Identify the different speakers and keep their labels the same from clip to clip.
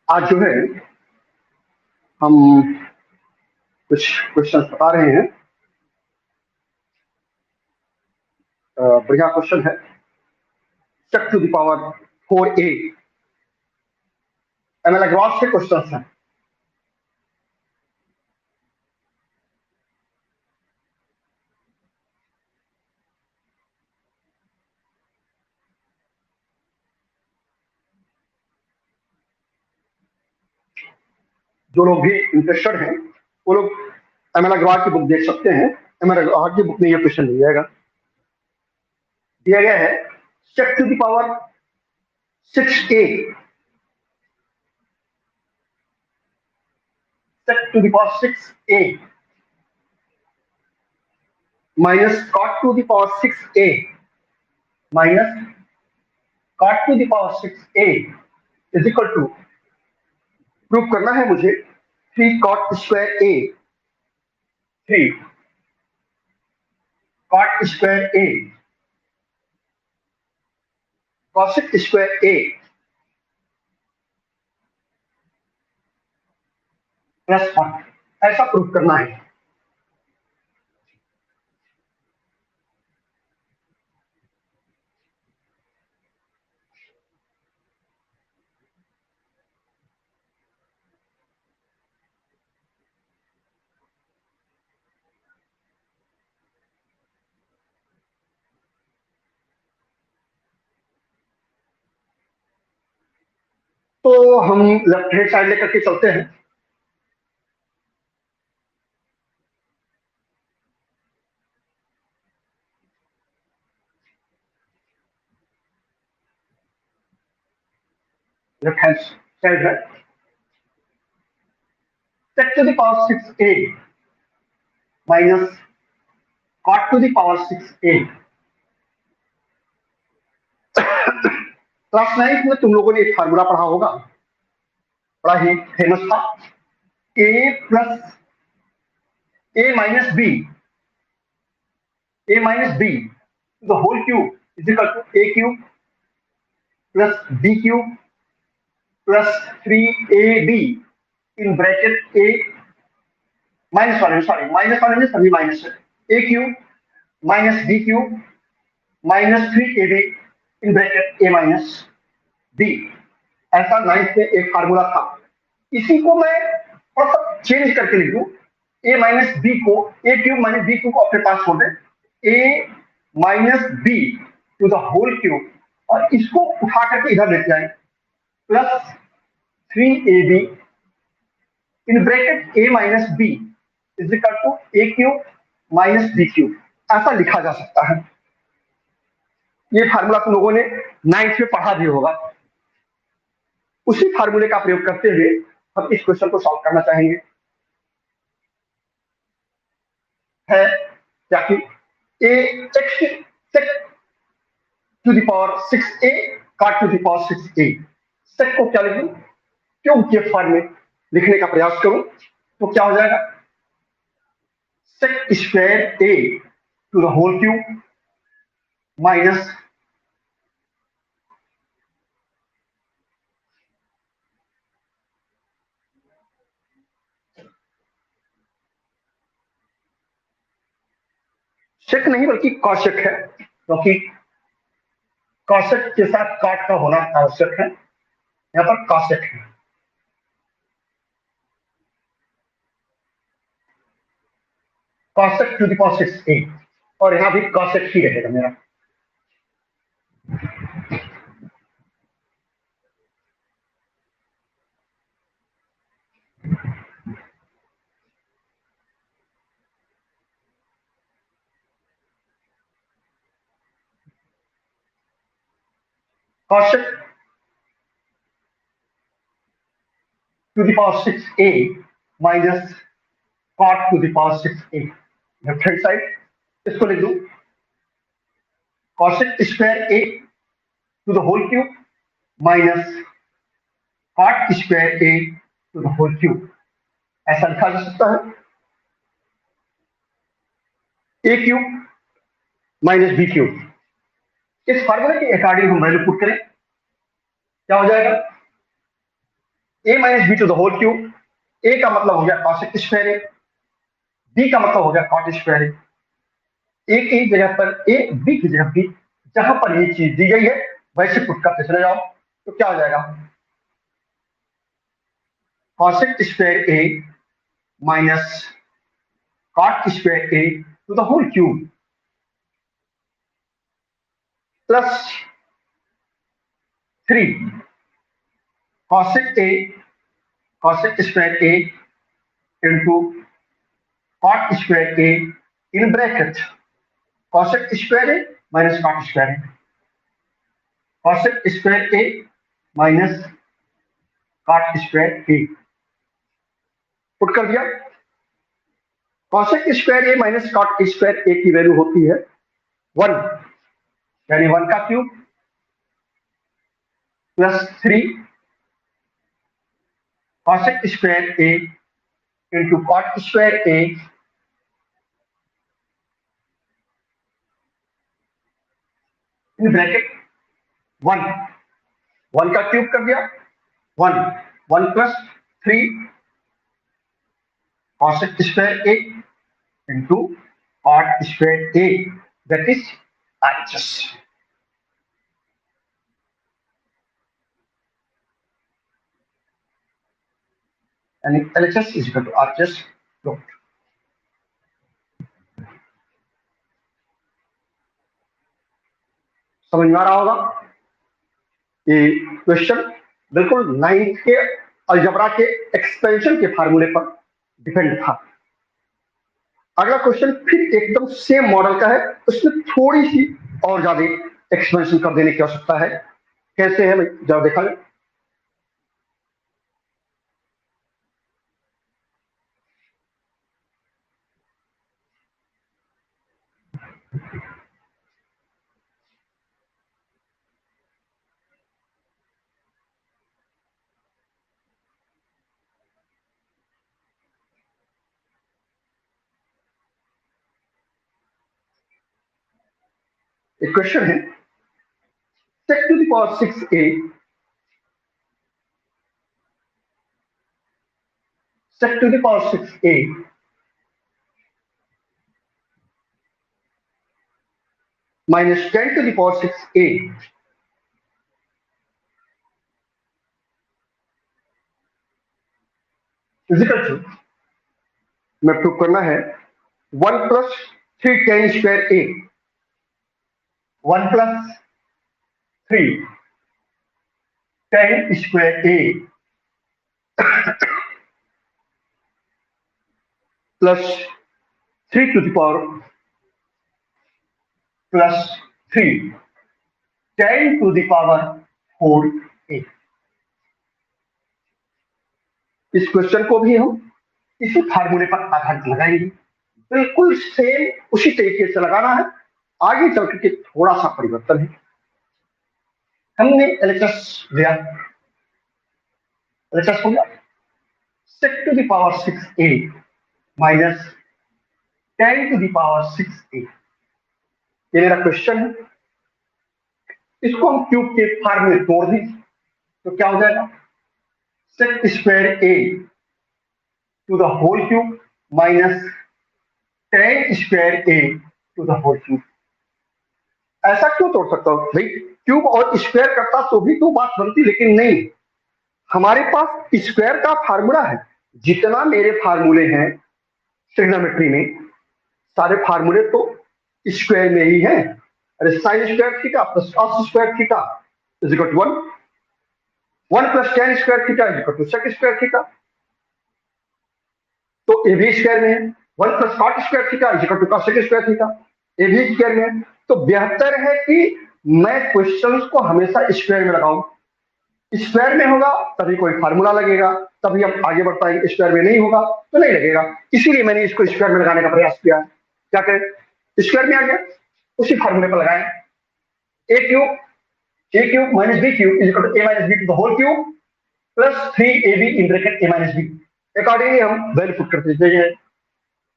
Speaker 1: आज जो है हम कुछ क्वेश्चन बता रहे हैं। बढ़िया क्वेश्चन है। Sec to the power 4a ML Agrawal से क्वेश्चन हैं। जो लोग भी इंटरेस्टेड हैं वो लोग एमएल अग्रवाल की बुक देख सकते हैं। एमएल अग्रवाल की बुक में ये क्वेश्चन दिया गया है। Sec to the power 6a sec to the power 6a minus cot to the power 6a minus cot to the power 6a is equal to, prove करना है मुझे, 3 cot square a 3 cot square a cosec square a plus 1, ऐसा prove करना है। तो हम left hand side लेकर के चलते हैं। लेफ्ट हैंड साइड है sec to the power 6a minus cot to the power 6a। Class 9 में तुम लोगों ने एक फार्मूला पढ़ा होगा, बड़ा ही फेमस था। a plus a minus b the whole cube is equal to a cube plus b cube plus 3ab in bracket a minus वाले में सभी माइनस है, a cube minus b cube minus 3ab in bracket a minus b। ऐसा 9th में एक formula था। इसी को मैं थोड़ा सा चेंज करके लिख दूं, a माइनस बी को, a cube minus B cube को अपने पास छोड़ दें, a minus B to the whole cube, और इसको उठा करके इधर लेते जाए, plus 3ab in bracket a minus B is equal to a cube minus B cube. ऐसा लिखा जा सकता है। ये फार्मूला तुम लोगों ने 9th में पढ़ा भी होगा। उसी फार्मूले का प्रयोग करते हुए हम इस क्वेश्चन को सॉल्व करना चाहेंगे। है क्या कि a x sec to the power 6a cot to the power 6a, sec को क्या लिखूं, क्यों के फॉर्म में लिखने का प्रयास करूं तो क्या हो जाएगा, sec square a to the whole cube minus sec नहीं बल्कि cosec है, क्योंकि cosec के साथ cot का होना आवश्यक है। यहां पर cosec है। cosec to the power 6a, और यहां भी cosec ही रहेगा मेरा। cosec to the power 6a minus cot to the power 6a, left hand side इसको लिख दूं, cosec square a to the whole cube minus cot square a to the whole cube. ऐसा लिखा जा सकता है। a cube minus b cube, इस फार्मूले के अकॉर्डिंग हम वैल्यू पुट करें, क्या हो जाएगा, a minus B to the whole cube. A का मतलब हो गया कॉसेक स्क्वायर ए, बी का मतलब हो गया कॉट स्क्वायर ए। ए की जगह पर ए, बी की जगह बी, जहां पर ये चीज दी गई है वैसे पुट करते चले जाओ। तो क्या हो जाएगा, cosec square a minus cot square a to the whole cube plus 3 cosec a cosec square a into cot square a in bracket cosec square a minus cot square a, cosec square a minus cot square a put कर दिया। Cosec square a minus cot square a की value होती है 1, यानी 1 का cube plus 3 cosec square a into cot square a in bracket 1, 1 का cube कर दिया 1, 1 plus 3 cosec square a into cot square a, that is RHS। यानी LHS is equal to RHS dot. समझ में आ रहा होगा, ये क्वेश्चन बिल्कुल 9th के अलजबरा के एक्सपेंशन के फार्मूले पर डिपेंड था। अगला क्वेश्चन फिर एकदम सेम मॉडल का है, उसमें थोड़ी सी और ज्यादा एक्सपेंशन कर देने की आवश्यकता है। कैसे है जरा देखा जाए। एक क्वेश्चन है, sec to the power 6a sec to the power 6a minus 10 to the power 6a is equal to, मैं प्रूव करना है 1 plus 3 10 square a, 1 plus 3 10 square a plus 3 to the power plus 3 10 to the power 4 a. इस question को भी हम इसी फार्मूले पर आधारित लगाएंगे, बिल्कुल सेम उसी तरीके से लगाना है। आगे चल करके थोड़ा सा परिवर्तन है। हमने LHS लिया, LHS हो गया sec to the power 6a minus 10 to the power 6a। ये मेरा क्वेश्चन है, इसको हम क्यूब के फॉर्म में तोड़ दें तो क्या हो जाएगा, sec square a to the whole cube minus 10 square a to the whole cube. ऐसा क्यों तोड़ सकता हूं भाई, क्यूब और स्क्वायर करता तो भी तो बात बनती, लेकिन नहीं, हमारे पास स्क्वायर का फार्मूला है। जितना मेरे फार्मूले हैं ट्रिग्नोमेट्री में, सारे फार्मूले तो स्क्वायर में ही है। अरे sine square theta plus cos square theta is equal to 1, 1 plus tan square theta is equal to sec square theta, तो ए भी स्क्वायर में है। 1 plus cot square theta is equal to cosec square theta, a भी square में है। तो बेहतर है कि मैं क्वेश्चंस को हमेशा स्क्वायर में लगाऊं। स्क्वायर में होगा तभी कोई फार्मूला लगेगा, तभी हम आगे बढ़ पाएंगे। स्क्वायर में नहीं होगा तो नहीं लगेगा, इसीलिए मैंने इसको स्क्वायर में लगाने का प्रयास किया। क्या करें, स्क्वायर में आ गया, उसी फार्मूले पर लगाएं। A cube minus B cube is equal to a minus B to the whole cube plus 3ab in bracket a minus b. Accordingly हम वैल्यू पुट करते हैं।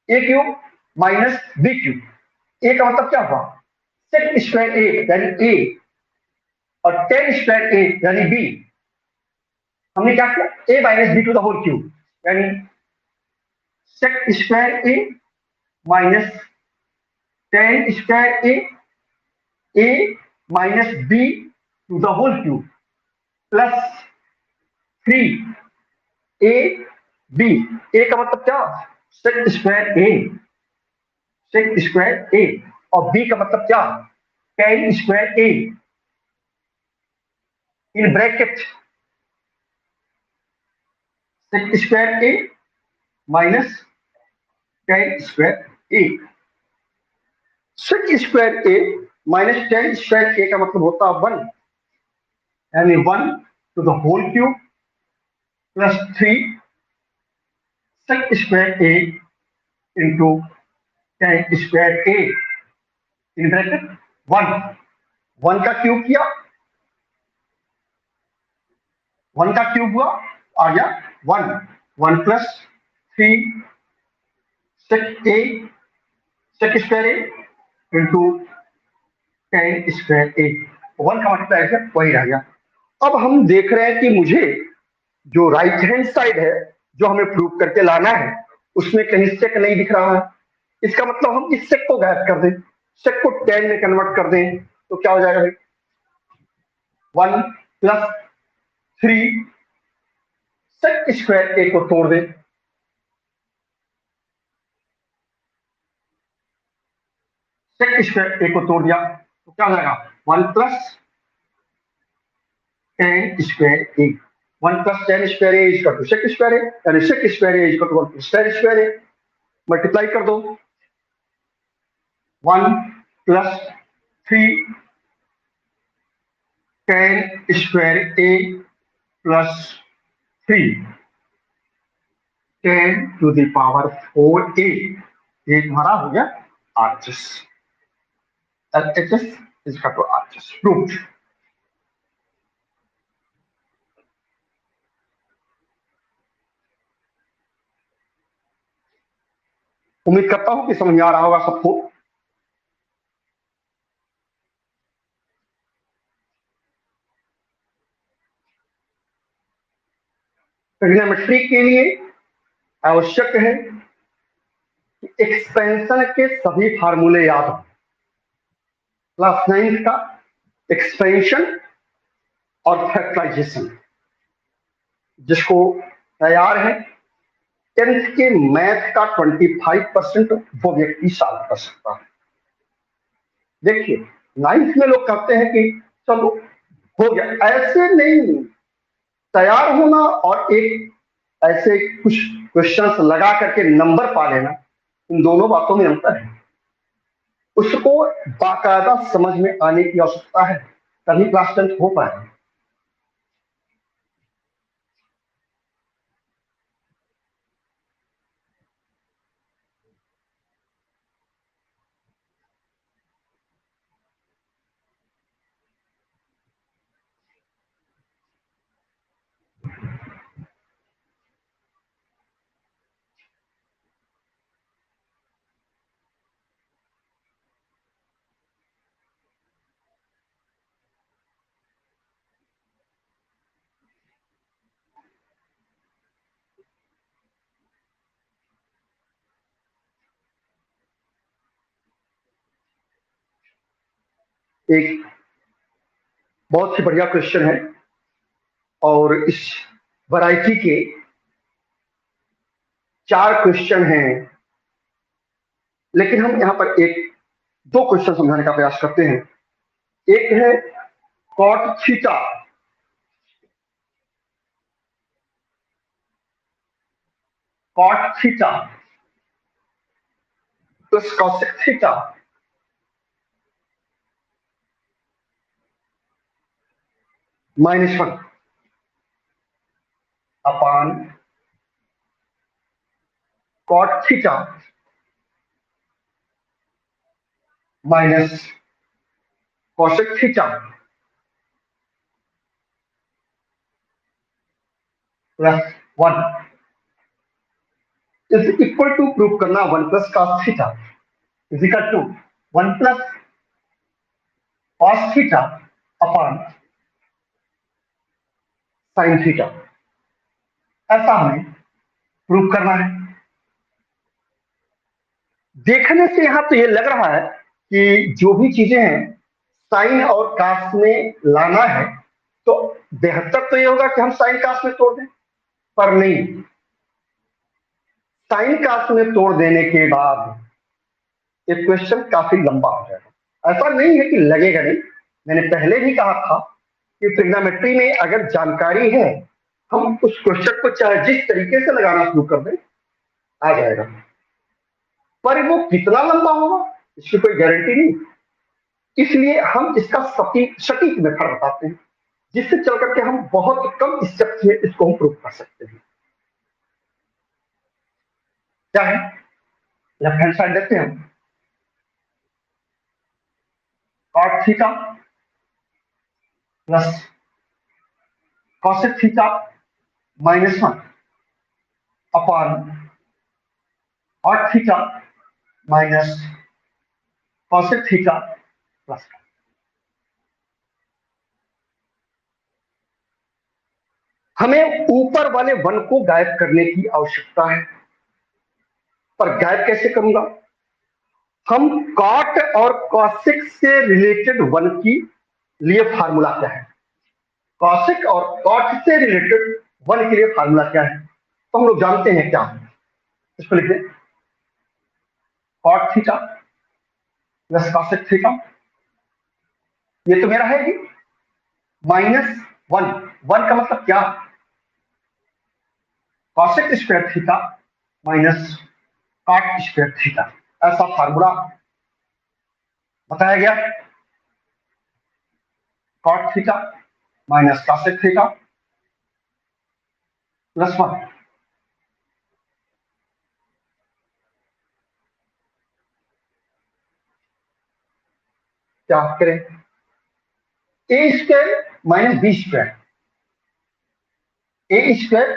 Speaker 1: A cube minus B cube, a का मतलब क्या हुआ, सेक square a यानी ए और 10 square a यानी बी। हमने क्या किया, a minus B to the whole cube, यानी sec square a minus tan square a minus B to the whole cube plus 3 a b. A का मतलब क्या, सेक स्क्वायर ए, सेक स्क्वायर ए, और B का मतलब क्या, tan square a in bracket sec square a minus tan square a. Sec square a minus tan square a का मतलब होता है 1, यानी 1 to the whole cube plus 3 sec square a into tan square a in bracket 1। 1 का cube किया, 1 का cube हुआ, आ गया 1, 1 plus 3 sec A, sec square a into tan square a. 1 का मतलब ऐसे वही रह गया। अब हम देख रहे हैं कि मुझे जो राइट हैंड साइड है, जो हमें प्रूव करके लाना है, उसमें कहीं सेक नहीं दिख रहा है। इसका मतलब हम इस सेक को गायब कर दें, सेक को टेन में कन्वर्ट कर दें, तो क्या हो जाएगा भाई, 1 प्लस 3 सेक स्क्वायर ए को तोड़ दें, सेक स्क्वायर ए को तोड़ दिया तो क्या हो जाएगा, 1 plus tan square a. 1 plus tan square a is to sec square a, यानी sec square a is to 1 plus tan square a. Multiply कर दो, 1 plus 3 tan square a plus 3 tan to the power 4 a. ये तुम्हारा हो गया RHS, LHS is equal to RHS, proved. उम्मीद करता हूं कि समझ में आ रहा होगा सबको। ट्रिग्नोमेट्री के लिए आवश्यक है कि एक्सपेंशन के सभी फार्मूले याद हो। क्लास 9 का एक्सपेंशन और फैक्टराइजेशन, जिसको तैयार है 10th के मैथ का 25% वो व्यक्ति सॉल्व कर सकता है। देखिए 9th में लोग कहते हैं कि चलो हो गया, ऐसे नहीं। तैयार होना और एक ऐसे कुछ क्वेश्चंस लगा करके नंबर पा लेना, इन दोनों बातों में अंतर है। उसको बाकायदा समझ में आने की आवश्यकता है, तभी क्लास 10 हो पाए। एक बहुत ही बढ़िया क्वेश्चन है, और इस वैरायटी के 4 क्वेश्चन हैं, लेकिन हम यहाँ पर एक दो क्वेश्चन समझाने का प्रयास करते हैं। एक है cot theta, cot theta plus cosec theta -1 upon cot theta minus cosec theta +1 is equal to, prove करना 1 plus cos theta is equal to 1 plus cos theta upon sine theta. ऐसा हमें प्रूव करना है। देखने से यहां तो ये लग रहा है कि जो भी चीजें हैं साइन और कास में लाना है, तो बेहतर तो ये होगा कि हम साइन कास में तोड़ दें, पर नहीं, साइन कास में तोड़ देने के बाद ये क्वेश्चन काफी लंबा हो जाएगा। ऐसा नहीं है कि लगेगा नहीं, मैंने पहले भी कहा था कि ट्रिग्नोमेट्री में अगर जानकारी है, हम उस क्वेश्चन को चाहे जिस तरीके से लगाना शुरू कर दें, आ जाएगा। पर वो कितना लंबा होगा इसकी कोई गारंटी नहीं, इसलिए हम इसका सटीक मेथड बताते हैं, जिससे चल करके हम बहुत कम स्टेप में इसको हम प्रूव कर सकते हैं। क्या है, लेफ्ट हैंड साइड देखते हैं हम, cot theta plus cosec theta -1 upon cot theta minus cosec theta plus. हमें ऊपर वाले वन को गायब करने की आवश्यकता है, पर गायब कैसे करूंगा? हम कॉट और कॉसेक से रिलेटेड वन की लिए फार्मूला क्या है, कॉसेक और कॉट से रिलेटेड वन के लिए फार्मूला क्या है, तो हम लोग जानते हैं क्या है। इसको लिख दें, cot theta plus cosec theta, ये तो मेरा है ही, -1, 1 का मतलब क्या, cosec square theta minus cot square theta, ऐसा फार्मूला बताया गया। Cot theta minus cosec theta +1, क्या करें, a square minus b square, a square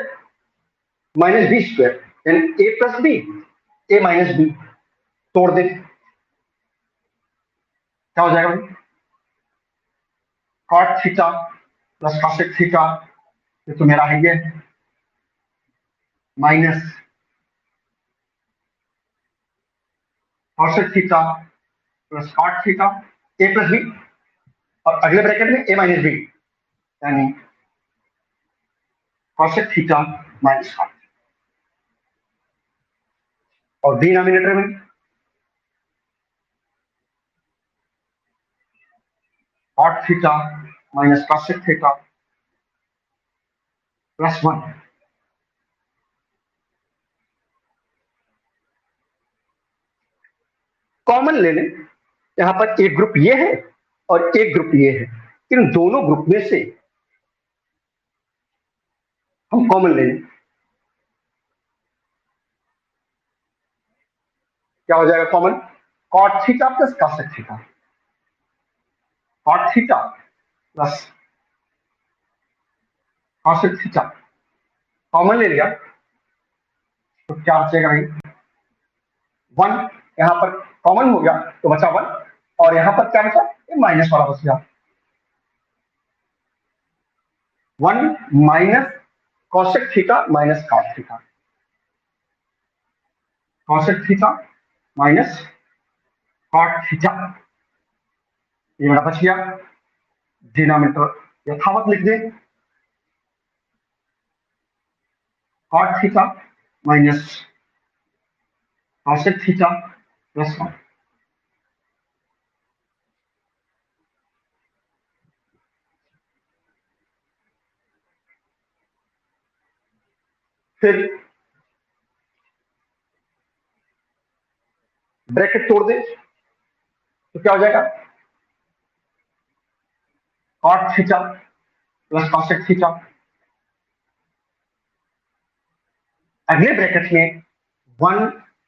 Speaker 1: minus b square यानी a plus b, a minus b, तोड़ दे, क्या हो जाएगा भाई, cot theta plus cosec theta, ये तो मेरा है ये, minus cosec theta plus cot theta, a plus b, और अगले ब्रैकेट में ए माइनस बी यानी कॉसेक थीटा माइनस कॉट, और डिनोमिनेटर में cot theta minus cosec theta +1। Common ले लें, यहां पर एक ग्रुप ये है और एक ग्रुप ये है, इन दोनों ग्रुप में से हम कॉमन ले लें, क्या हो जाएगा common, cot theta plus cosec theta, cot theta plus cosec theta, common ले लिया तो क्या बचेगा भाई, 1, यहां पर कॉमन हो गया तो बचा 1, और यहां पर क्या बचा, ये माइनस वाला बच गया, 1 minus cosec theta minus cot theta, cosec theta minus cot theta, ये मेरा बच गया, डिनोमिनेटर यथावत लिख दें, cot theta minus cosec theta +1। फिर ब्रैकेट तोड़ दे तो क्या हो जाएगा, cot theta plus cosec theta, अगले ब्रैकेट में 1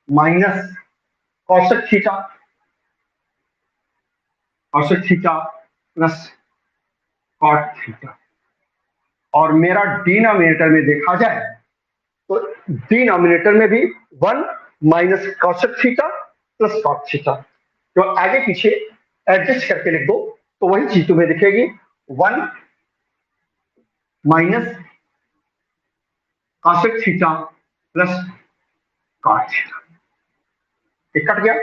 Speaker 1: minus cosec theta, cosec theta plus cot theta, और मेरा डिनोमिनेटर में देखा जाए तो डिनोमिनेटर में भी 1 minus cosec theta plus cot theta, तो आगे पीछे एडजस्ट करके लिख दो तो वही चीज तुम्हें दिखेगी, 1 minus cosec theta plus cot theta, ये कट गया,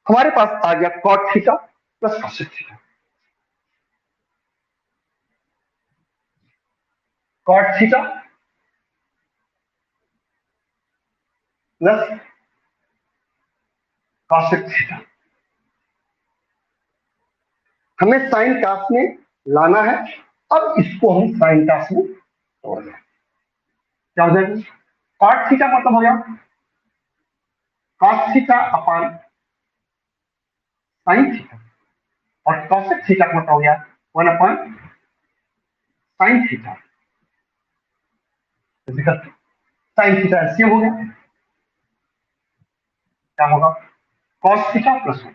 Speaker 1: हमारे पास आ गया cot theta plus cosec theta. Cot theta plus cosec theta, हमें साइन कास में लाना है। अब इसको हम साइन कास में तोड़ लें, क्या हो जाएगा? कॉट थीटा मतलब हो गया cos theta upon sine theta, और कॉसेक थीटा मतलब हो गया 1 upon sine theta. Sine theta LCM हो गया, क्या होगा? Cos theta plus 1।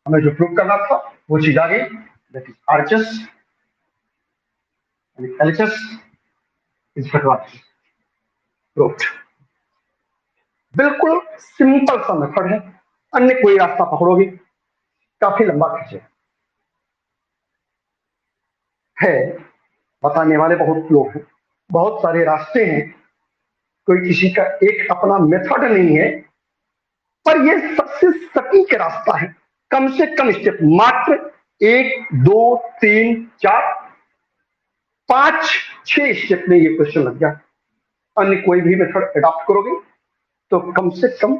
Speaker 1: हमें जो प्रूव करना था वो चीज आ गई, that is RHS and LHS is proved. बिल्कुल सिंपल सा मेथड है, अन्य कोई रास्ता पकड़ोगे काफी लंबा खींचे है। बताने वाले बहुत लोग हैं, बहुत सारे रास्ते हैं, कोई किसी का एक अपना मेथड नहीं है, पर यह सबसे सटीक रास्ता है। कम से कम स्टेप मात्र 1 2 3 4 5 6 स्टेप में ये क्वेश्चन लग गया। अन्य कोई भी मेथड अडॉप्ट करोगे तो कम से कम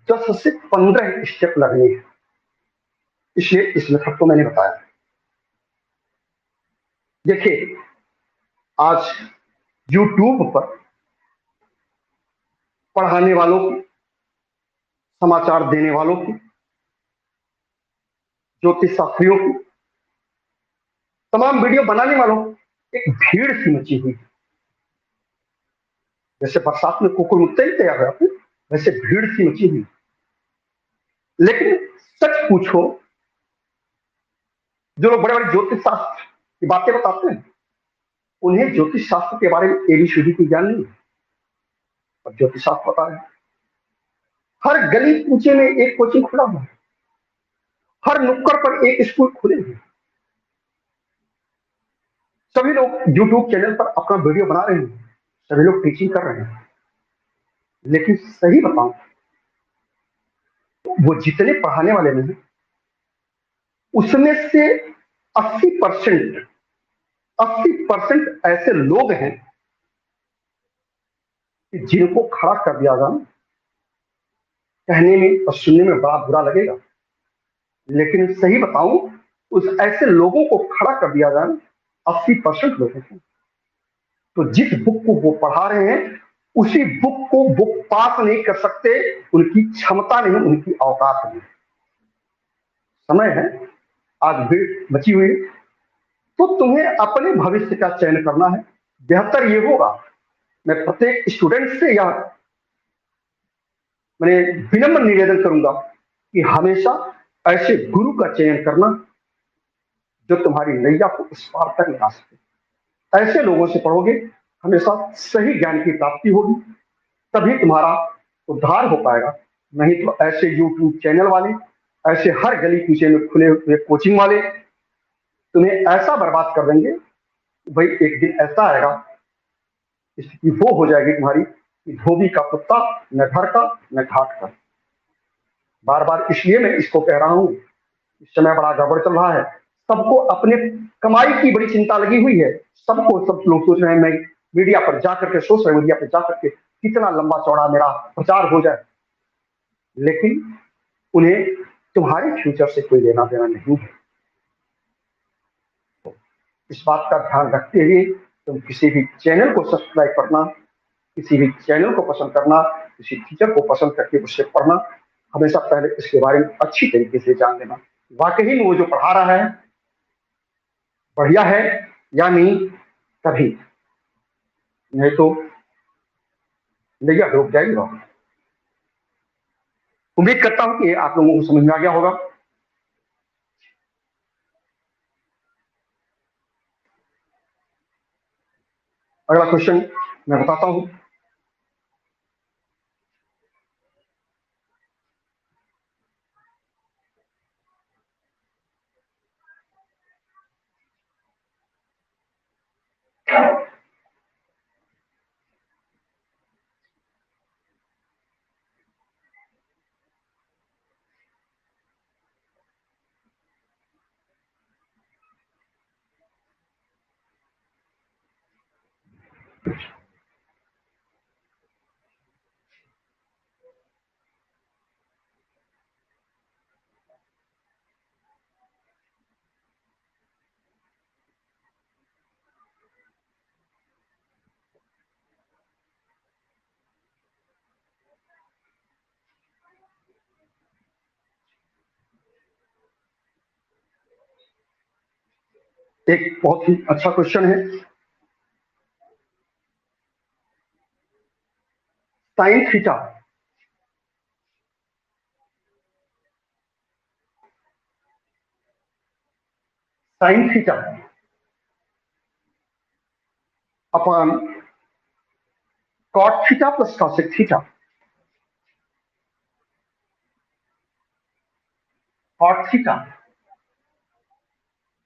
Speaker 1: 10 से 15 स्टेप लगने हैं, इसलिए इस मेथड को मैंने बताया। देखिए, आज YouTube पर पढ़ाने वालों की, समाचार देने वालों की, ज्योतिष शास्त्रियों की, तमाम वीडियो बनाने वालों की एक भीड़ सी मची हुई। जैसे बरसात में कुकुर मुत्ते नहीं तैयार हो, वैसे भीड़ सी मची हुई। लेकिन सच पूछो, जो लोग बड़े बड़े ज्योतिष शास्त्र की बातें बताते हैं, उन्हें ज्योतिष शास्त्र के बारे में एबीसीडी की ज्ञान नहीं है, और ज्योतिष शास्त्र पता है। हर गली कूचे में एक कोचिंग खुला हुआ है, हर नुक्कड़ पर एक स्कूल खुले हैं, सभी लोग यूट्यूब चैनल पर अपना वीडियो बना रहे हैं, सभी लोग टीचिंग कर रहे हैं। लेकिन सही बताऊं, वो जितने पढ़ाने वाले हैं उसमें से 80% 80% ऐसे लोग हैं कि जिनको खड़ा कर दिया जाए, कहने में और सुनने में बड़ा बुरा लगेगा, लेकिन सही बताऊं, उस ऐसे लोगों को खड़ा कर दिया जाए 80% लोगों को, तो जिस बुक को वो पढ़ा रहे हैं उसी बुक को वो पास नहीं कर सकते, उनकी क्षमता नहीं, उनकी औकात नहीं। समय है, आज भीड़ बची हुई है, तो तुम्हें अपने भविष्य का चयन करना है। बेहतर ये होगा, मैं प्रत्येक स्टूडेंट से यह मैंने विनम्र निवेदन करूंगा कि हमेशा ऐसे गुरु का चयन करना जो तुम्हारी नैया को इस पार तक ला सके। ऐसे लोगों से पढ़ोगे, हमेशा सही ज्ञान की प्राप्ति होगी, तभी तुम्हारा उद्धार हो पाएगा। नहीं तो ऐसे यूट्यूब चैनल वाले, ऐसे हर गली कूचे में खुले हुए कोचिंग वाले तुम्हें ऐसा बर्बाद कर देंगे, भाई एक दिन ऐसा आएगा, स्थिति वो हो जाएगी तुम्हारी कि धोबी का कुत्ता न घर का न घाट का। बार बार इसलिए मैं इसको कह रहा हूं, इस समय बड़ा गड़बड़ चल रहा है, सबको अपने कमाई की बड़ी चिंता लगी हुई है। सब लोग सोच रहे हैं मैं मीडिया पर जाकर के, सोशल मीडिया पर जाकर के कितना लंबा चौड़ा मेरा प्रचार हो जाए, लेकिन उन्हें तुम्हारे फ्यूचर से कोई लेना देना नहीं है। इस बात का ध्यान रखते हुए तुम किसी भी चैनल को सब्सक्राइब करना, किसी भी चैनल को पसंद करना, किसी टीचर को पसंद करके उससे पढ़ना, हमेशा पहले इसके बारे में अच्छी तरीके से जान लेना, वाकई में वो जो पढ़ा रहा है बढ़िया है या नहीं, तभी, नहीं तो नैया डूब जाएगी। उम्मीद करता हूं कि आप लोगों को समझ में आ गया होगा। अगला क्वेश्चन मैं बताता हूं। एक बहुत ही अच्छा क्वेश्चन है। Sine theta sine theta upon cot theta plus cosec theta, cot theta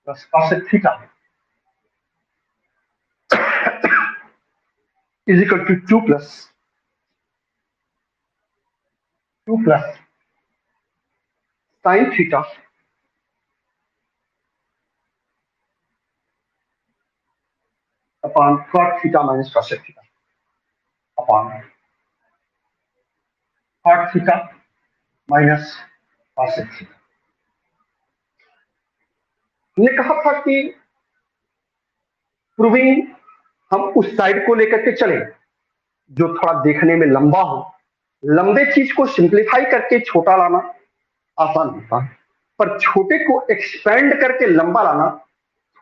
Speaker 1: plus cosec theta is equal to 2 plus sine theta upon cot theta minus cosec theta upon cot theta minus cosec theta. हमने कहा था कि proving हम उस side को लेकर के चले जो थोड़ा देखने में लंबा हो। लंबे चीज को सिंप्लीफाई करके छोटा लाना आसान होता है, पर छोटे को एक्सपेंड करके लंबा लाना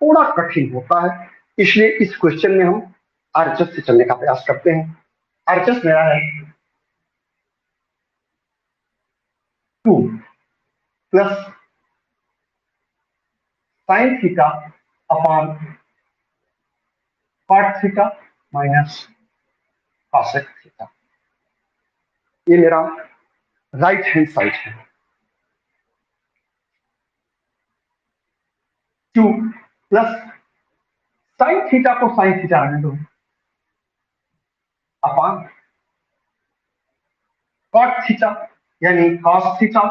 Speaker 1: थोड़ा कठिन होता है। इसलिए इस क्वेश्चन में हम आरएचएस से चलने का प्रयास करते हैं। आरएचएस मेरा है 2 plus sine theta upon cot theta minus cosec theta. ये मेरा राइट हैंड साइड है। 2 प्लस साइन थीटा को साइन थीटा रहने दो अपॉन कॉट थीटा यानी cos theta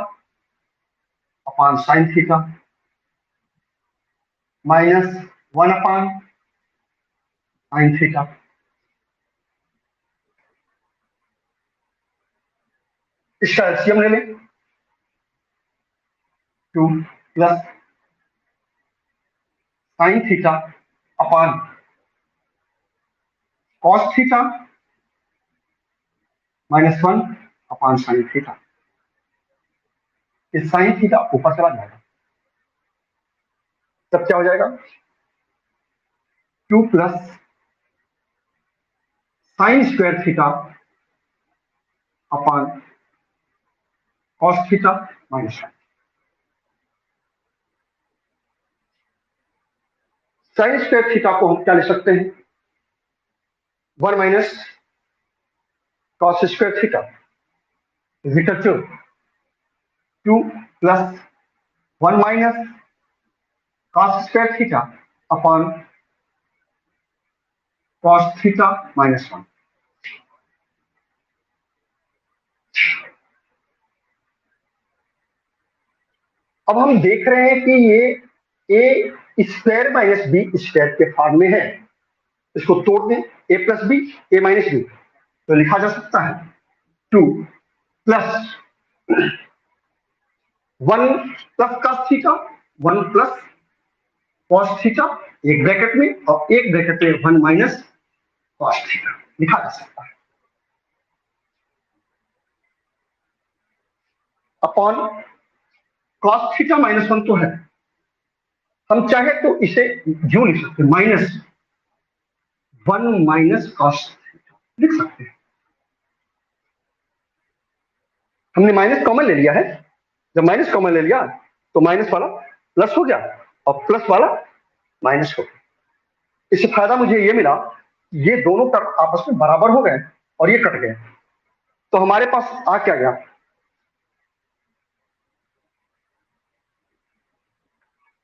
Speaker 1: upon sine theta minus 1 upon sine theta. इसका एलसीएम ले लें। 2 plus sine theta upon cos theta minus 1 upon sine theta. इस sine theta ऊपर चला जाएगा, तब क्या हो जाएगा 2 plus sine square theta upon cos theta minus 1। Sine square theta को हम क्या ले सकते हैं 1 minus cos square theta is equal to 2 plus 1 minus cos square theta upon cos theta minus 1। अब हम देख रहे हैं कि ये a square minus b square के फॉर्म में है। इसको तोड़ दें, a plus b a minus b, तो लिखा जा सकता है 2 plus 1 plus cos theta 1 plus cos theta एक ब्रैकेट में और एक ब्रैकेट में 1 माइनस कॉस थीटा लिखा जा सकता है अपॉन कॉस थीटा माइनस 1 तो है, हम चाहे तो इसे यूं लिख सकते हैं माइनस 1 माइनस कॉस थीटा लिख सकते हैं। हमने माइनस कॉमन ले लिया है, जब माइनस कॉमन ले लिया तो माइनस वाला प्लस हो गया और प्लस वाला माइनस हो गया। इससे फायदा मुझे ये मिला, ये दोनों टर्म आपस में बराबर हो गए और ये कट गए, तो हमारे पास आ क्या गया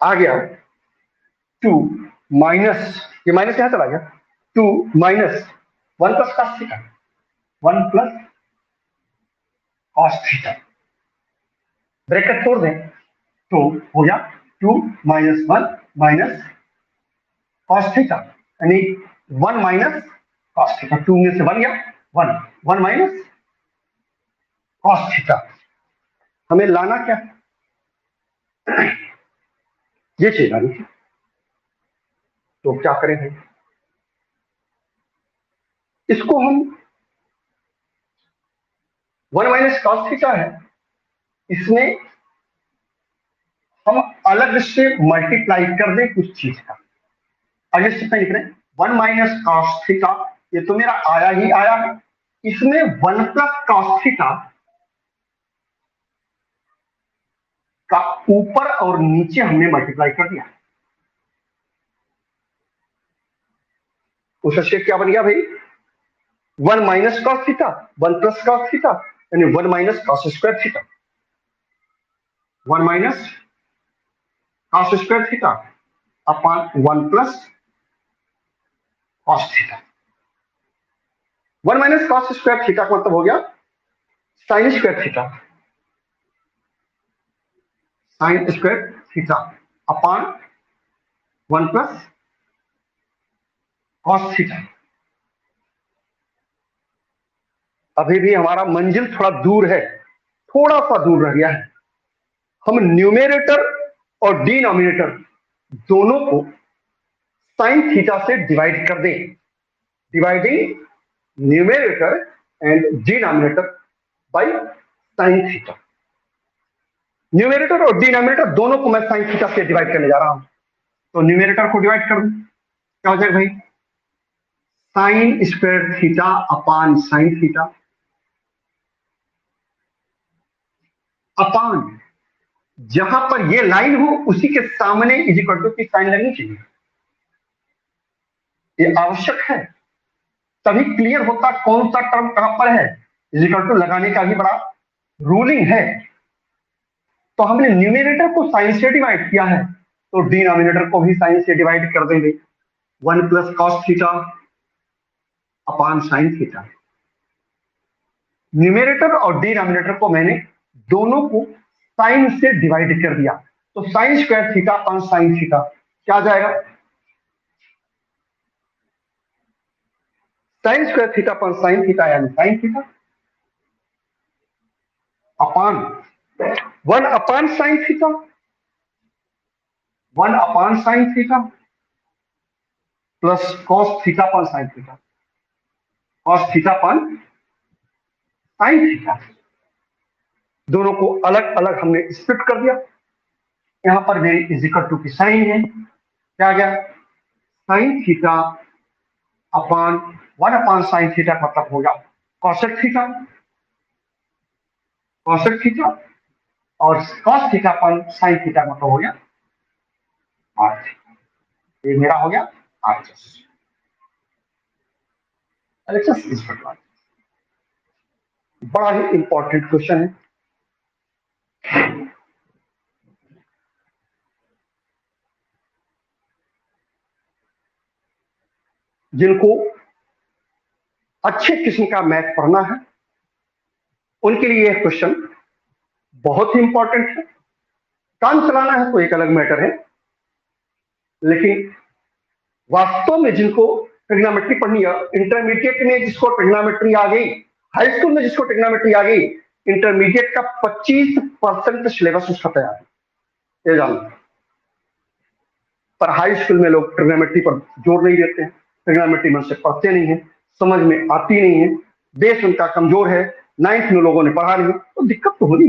Speaker 1: आ गया 2 माइनस, ये माइनस यहां चला गया 2 minus 1 plus cos theta 1 plus cos theta, bracket तोड़ दें तो हो गया 2 माइनस 1 माइनस कॉस थीटा यानी 1 माइनस कॉस थीटा, 2 में से 1 गया, 1, 1 माइनस कॉस थीटा। हमें लाना क्या, ये चीज लानी थी। तो क्या करें भाई, इसको हम 1 माइनस कॉस थीटा है, इसमें हम अलग से मल्टीप्लाई कर दें कुछ चीज का। आगे स्टेप में लिख रहे हैं 1 माइनस कॉस थीटा, ये तो मेरा आया ही आया है, इसमें 1 प्लस कॉस थीटा का ऊपर और नीचे हमने मल्टीप्लाई कर दिया। उससे क्या बन गया भाई, 1 minus cos theta, 1 plus cos theta, यानी 1 minus cos square theta, 1 minus cos square theta upon 1 plus cos theta. 1 minus cos square theta का मतलब हो गया sine square theta, sign square theta upon 1 plus cos theta. अभी भी हमारा मंजिल थोड़ा दूर है, थोड़ा सा दूर रह गया है। हम न्यूमेरेटर और डिनोमिनेटर दोनों को साइन थीटा से डिवाइड कर दें, dividing numerator and denominator by sine theta. Numerator और डिनोमिनेटर दोनों को मैं साइन थीटा से डिवाइड करने जा रहा हूं, तो न्यूमेरेटर को डिवाइड कर दूं, क्या हो जाएगा भाई, sign square theta upon sine theta अपान जहां पर ये लाइन हो उसी के सामने इज इक्वल टू की साइन लगनी चाहिए, ये आवश्यक है, तभी क्लियर होता कौन सा टर्म कहां पर है। इज इक्वल टू लगाने का भी बड़ा रूलिंग है। तो हमने न्यूमेरेटर को साइन से डिवाइड किया है, तो डिनोमिनेटर को भी साइन से डिवाइड कर देंगे, 1 plus cos theta upon sine theta. Numerator और डिनोमिनेटर को मैंने दोनों को साइन से डिवाइड कर दिया, तो sine square theta upon sine theta क्या आ जाएगा, sine square theta upon sine theta यानी sine theta upon 1 upon sine theta, 1 upon sine theta plus cos theta upon sine theta, cos theta upon sine theta. दोनों को अलग अलग हमने split कर दिया, यहां पर मेरी इज इक्वल टू की साइन है, क्या आ गया, sine theta upon 1 upon sine theta का मतलब होगा कॉसेक थीटा, कॉसेक थीटा और cos theta upon sine theta का मतलब हो गया आर, ये मेरा हो गया RHS, LHS is equal to. बड़ा ही इंपॉर्टेंट क्वेश्चन है, जिनको अच्छे किस्म का मैथ पढ़ना है उनके लिए यह क्वेश्चन बहुत ही इंपॉर्टेंट है। काम चलाना है तो एक अलग मैटर है, लेकिन वास्तव में जिनको ट्रिग्नोमेट्री पढ़नी है, इंटरमीडिएट में जिसको ट्रिग्नोमेट्री आ गई, हाई स्कूल में जिसको ट्रिग्नोमेट्री आ गई, इंटरमीडिएट का 25% सिलेबस उसका तैयार है, ये जान। पर हाई स्कूल में लोग ट्रिग्नोमेट्री पर जोर नहीं देते हैं, ट्रिग्नोमेट्री मन से पढ़ते नहीं है, समझ में आती नहीं है, बेस उनका कमजोर है, 9th में लोगों ने पढ़ा नहीं, तो दिक्कत तो होनी।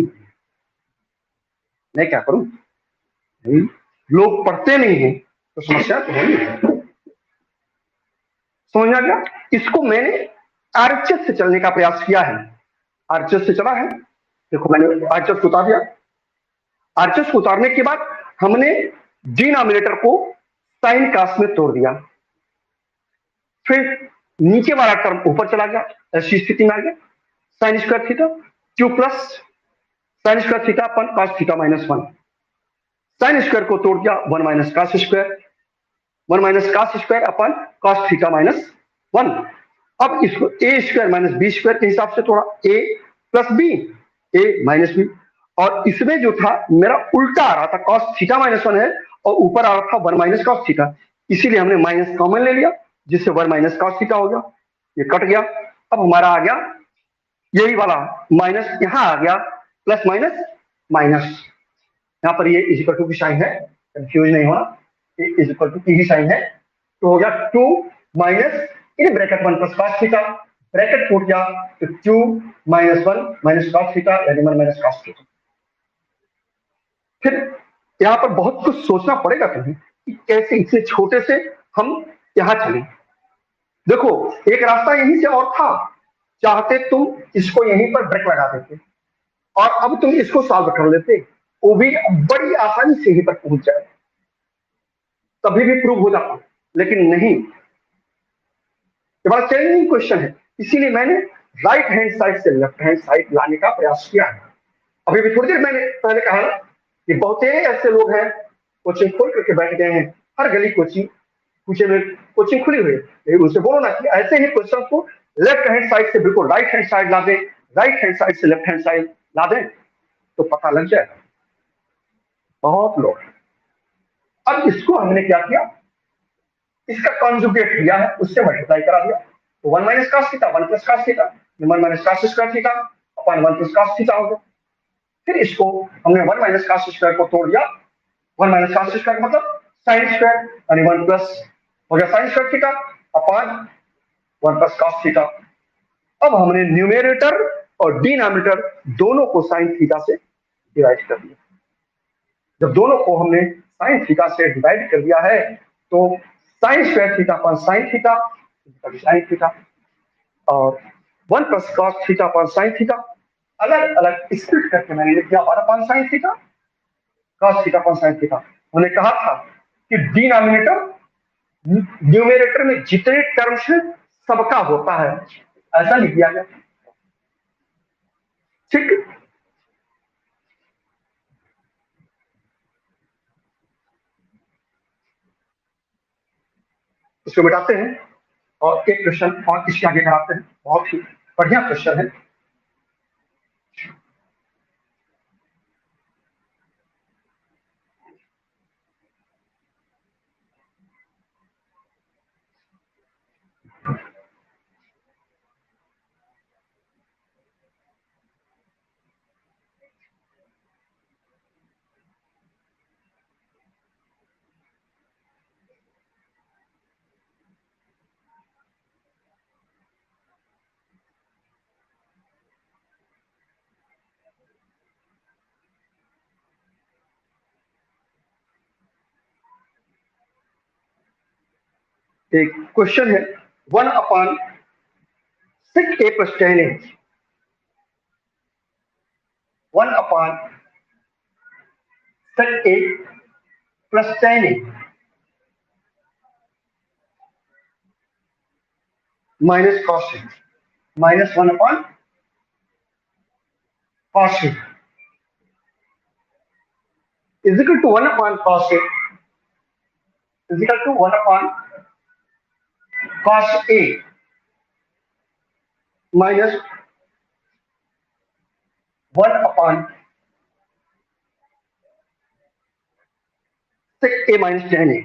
Speaker 1: मैं क्या करूं, लोग पढ़ते नहीं है तो समस्या तो होनी है, समझना क्या। इसको मैंने आरएचएस से चलने का प्रयास किया है, आरएचएस से चला है, देखो मैंने आरएचएस को उतार दिया, आरएचएस को उतारने के बाद हमने डिनोमिनेटर को साइन कास में तोड़ दिया, फिर नीचे वाला टर्म ऊपर चला गया, ऐसी स्थिति में आ गया साइन स्क्वायर थीटा क्यू plus sine square theta upon cos theta minus 1, sine square को तोड़ दिया 1 minus cos square, 1 minus cos square upon cos theta minus 1। अब इसको a square minus b square के हिसाब से तोड़ा, a plus b, a minus b, और इसमें जो था मेरा उल्टा आ रहा था, कॉस थीटा माइनस 1 है और ऊपर आ रहा था 1 माइनस कॉस थीटा, इसीलिए हमने माइनस कॉमन ले लिया जिससे 1 माइनस कॉस थीटा हो गया, ये कट गया, अब हमारा आ गया यही वाला माइनस, यहां आ गया प्लस माइनस माइनस, यहाँ पर ये इज इक्वल टू की साइन है, कंफ्यूज नहीं होना, ये इज इक्वल टू की ही साइन है, तो हो गया 2 माइनस इन bracket 1 plus cos theta, bracket टूट गया तो 2 माइनस 1 माइनस कॉस थीटा यानी 1 माइनस कॉस थीटा। फिर यहाँ पर बहुत कुछ सोचना पड़ेगा तुम्हें कि कैसे इतने छोटे से हम यहाँ चले। देखो एक रास्ता यहीं से और था, चाहते तुम इसको यहीं पर ब्रेक लगा देते और अब तुम इसको सॉल्व कर लेते, वो भी बड़ी आसानी से यहीं पर पहुंच जाए, तभी भी प्रूव हो जाता, लेकिन नहीं, ये बड़ा चैलेंजिंग क्वेश्चन है, इसीलिए मैंने राइट हैंड साइड से लेफ्ट हैंड साइड लाने का प्रयास किया है। अभी भी थोड़ी देर मैंने पहले कहा ना कि बहुत ऐसे लोग हैं कोचिंग खोल करके बैठ गए हैं, हर गली कोचिंग पूछे में कोचिंग खुली हुई है, लेकिन उनसे बोलो ना कि ऐसे ही क्वेश्चन को लेफ्ट हैंड साइड से बिल्कुल राइट हैंड साइड ला दें, राइट हैंड साइड से लेफ्ट हैंड साइड ला दें तो पता लग जाएगा, बहुत लोग। अब इसको हमने क्या किया, इसका कॉन्जुगेट लिया है, उससे मल्टीप्लाई करा दिया, तो 1 minus cos theta 1 plus cos theta 1 minus cos square theta upon 1 plus cos theta हो गया। फिर इसको हमने 1 माइनस कॉस स्क्वायर को तोड़ दिया, 1 माइनस कॉस स्क्वायर मतलब साइन स्क्वायर यानी 1 प्लस हो गया sine square theta upon 1 plus cos theta. अब हमने न्यूमेरेटर और डिनोमिनेटर दोनों को साइन थीटा से डिवाइड कर दिया। जब दोनों को हमने साइन थीटा से डिवाइड कर दिया है तो sine square theta upon sine theta sine theta और 1 plus cos theta upon sine theta अलग अलग स्प्लिट करके मैंने लिख दिया 1 upon sine theta cos theta upon sine theta. उन्होंने कहा था कि डिनोमिनेटर न्यूमेरेटर में जितने टर्म्स हैं सबका होता है, ऐसा लिख दिया गया, ठीक। इसको मिटाते हैं और एक क्वेश्चन और इसके आगे कराते हैं, बहुत ही बढ़िया क्वेश्चन है। एक क्वेश्चन है 1 upon 6a plus 10a 1 upon 6a plus 10a minus cos minus 1 upon cos is equal to 1 upon cos is equal to 1 upon cos a minus 1 upon 6a minus 10a।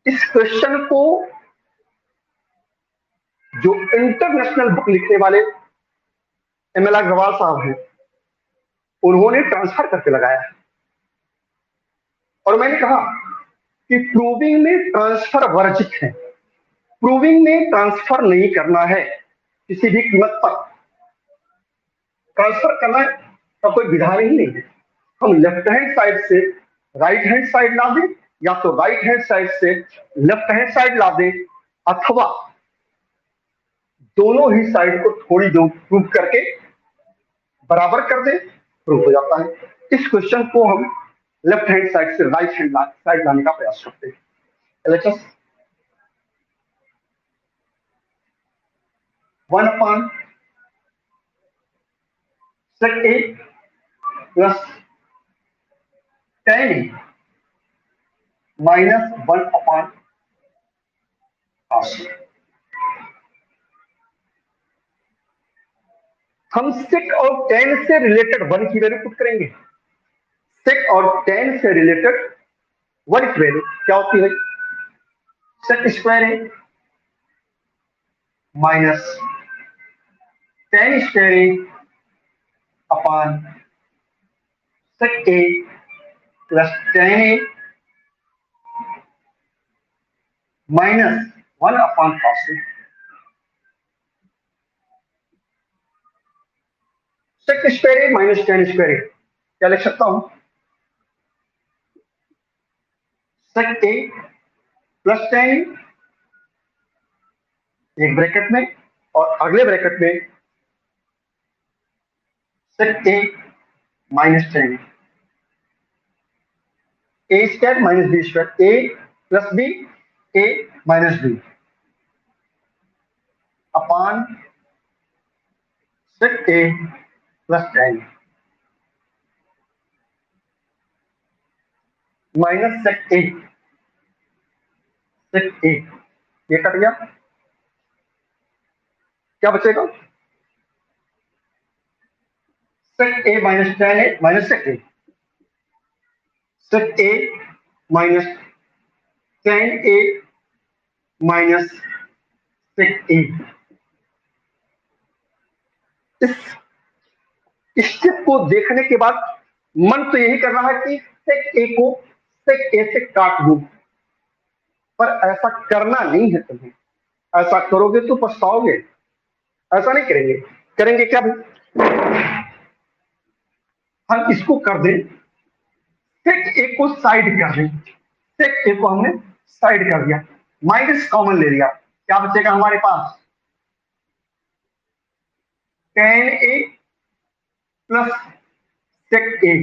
Speaker 1: इस question को जो international book लिखने वाले M L. Agarwal साहब हैं उन्होंने transfer करके लगाया है, और मैंने कहा कि प्रूविंग में ट्रांसफर वर्जित है, प्रूविंग में ट्रांसफर नहीं करना है, किसी भी कीमत पर ट्रांसफर करना का कोई विधान ही नहीं है। हम लेफ्ट हैंड साइड से राइट हैंड साइड ला दें या तो राइट हैंड साइड से लेफ्ट हैंड साइड ला दें अथवा दोनों ही साइड को थोड़ी दो प्रूव करके बराबर कर दें, प्रूव हो जाता है। इस क्वेश्चन को हम लेफ्ट हैंड साइड से राइट हैंड साइड लाने का प्रयास करते हैं। LHS 1 upon sec a plus 10a minus 1 upon cos। हम sec और tan से रिलेटेड 1 की वैल्यू पुट करेंगे, sec और tan से रिलेटेड वन की वैल्यू क्या होती है? सेक square a minus tan square A upon sec A plus ten A minus one upon cos A. Sec square a minus tan square ए क्या लिख सकता हूं? सेक ए प्लस टेन एक ब्रैकेट में और अगले ब्रैकेट में सेक a minus ten A square minus b square a plus b a minus B upon sec A plus ten minus sec ए ये कट गया, क्या बचेगा? सेक a minus ten A minus sec a minus ten A minus sec ए। इस step को देखने के बाद मन तो यही कर रहा है कि सेक ए को सेक ए से काट दूं, पर ऐसा करना नहीं है तुम्हें। ऐसा करोगे तो पछताओगे। ऐसा नहीं करेंगे। करेंगे क्या भाई? हम इसको कर दें, सेक ए को साइड कर दें। सेक ए को हमने साइड कर दिया, माइनस कॉमन ले लिया, क्या बचेगा हमारे पास? Ten A plus sec a,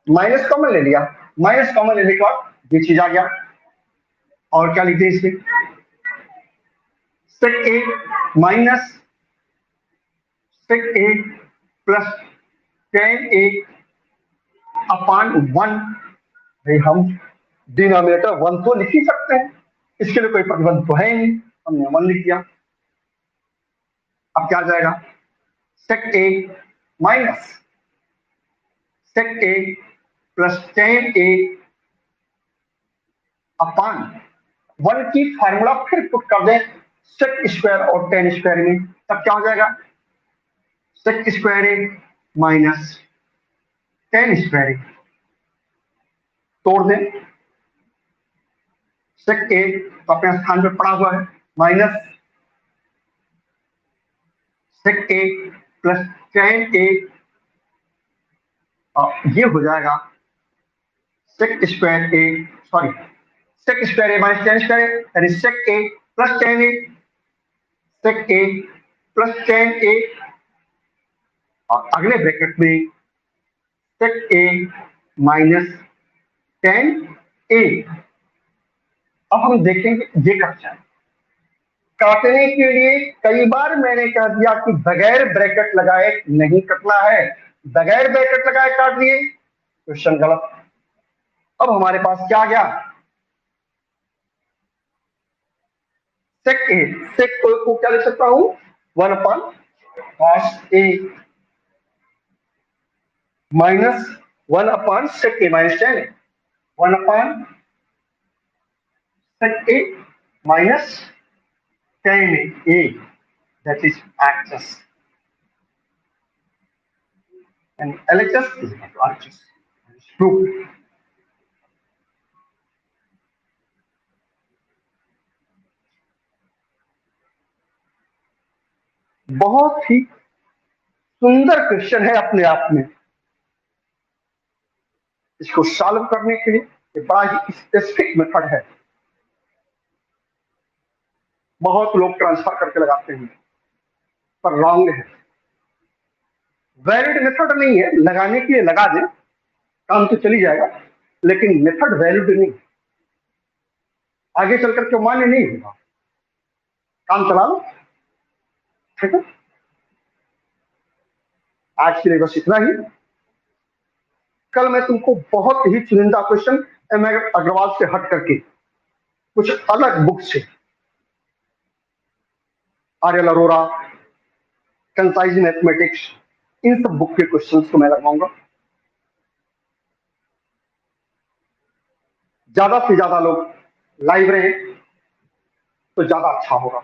Speaker 1: minus common ले लिया, माइनस कॉमन लेने के बाद ये चीज आ गया। और क्या लिखते हैं इसमें? सेक a minus sec A plus ten A upon one. भाई हम डिनोमिनेटर वन तो लिख ही सकते हैं, इसके लिए कोई प्रतिबंध तो है नहीं, हमने वन लिख दिया। अब क्या आ जाएगा? सेक a minus sec A plus ten A upon one की फार्मूला फिर पुट कर दें सेक स्क्वायर और टेन स्क्वायर में, तब क्या हो जाएगा? सेक square a minus tan square ए, तोड़ दें सेक ए तो अपने स्थान पे पड़ा हुआ है, माइनस सेक ए प्लस टेन ए, ये हो जाएगा सेक square A, sorry sec square a minus tan square यानी सेक ए प्लस टेन ए, सेक ए प्लस टेन ए और अगले ब्रैकेट में सेक ए माइनस टेन ए। अब हम देखेंगे ये कट जाए। काटने के लिए कई बार मैंने कह दिया कि बगैर ब्रैकेट लगाए नहीं कटना है, बगैर ब्रैकेट लगाए काट दिए, क्वेश्चन गलत। अब हमारे पास क्या आ गया? सेक ए, सेक को क्या लिख सकता हूं? One upon cos a minus one upon sec a minus ten a, one upon sec a minus ten a, that is access, and LHS is equal to RHS. Proof. बहुत ही सुंदर क्वेश्चन है अपने आप में। इसको सॉल्व करने के लिए बड़ा ही स्पेसिफिक मेथड है। बहुत लोग ट्रांसफर करके लगाते हैं, पर रॉन्ग है। वैलिड मेथड नहीं है, लगाने के लिए लगा दे, काम तो चली जाएगा, लेकिन मेथड वैलिड नहीं, आगे चलकर के मान्य नहीं होगा। काम चला लो, ठीक है। आज के लिए बस इतना ही। कल मैं तुमको बहुत ही चुनिंदा क्वेश्चन एम अग्रवाल से हट करके कुछ अलग बुक से, आर्यल अरोरा, कंसाइज मैथमेटिक्स, इन सब बुक के क्वेश्चंस को मैं लगवाऊंगा। ज्यादा से ज्यादा लोग लाइव रहे तो ज्यादा अच्छा होगा।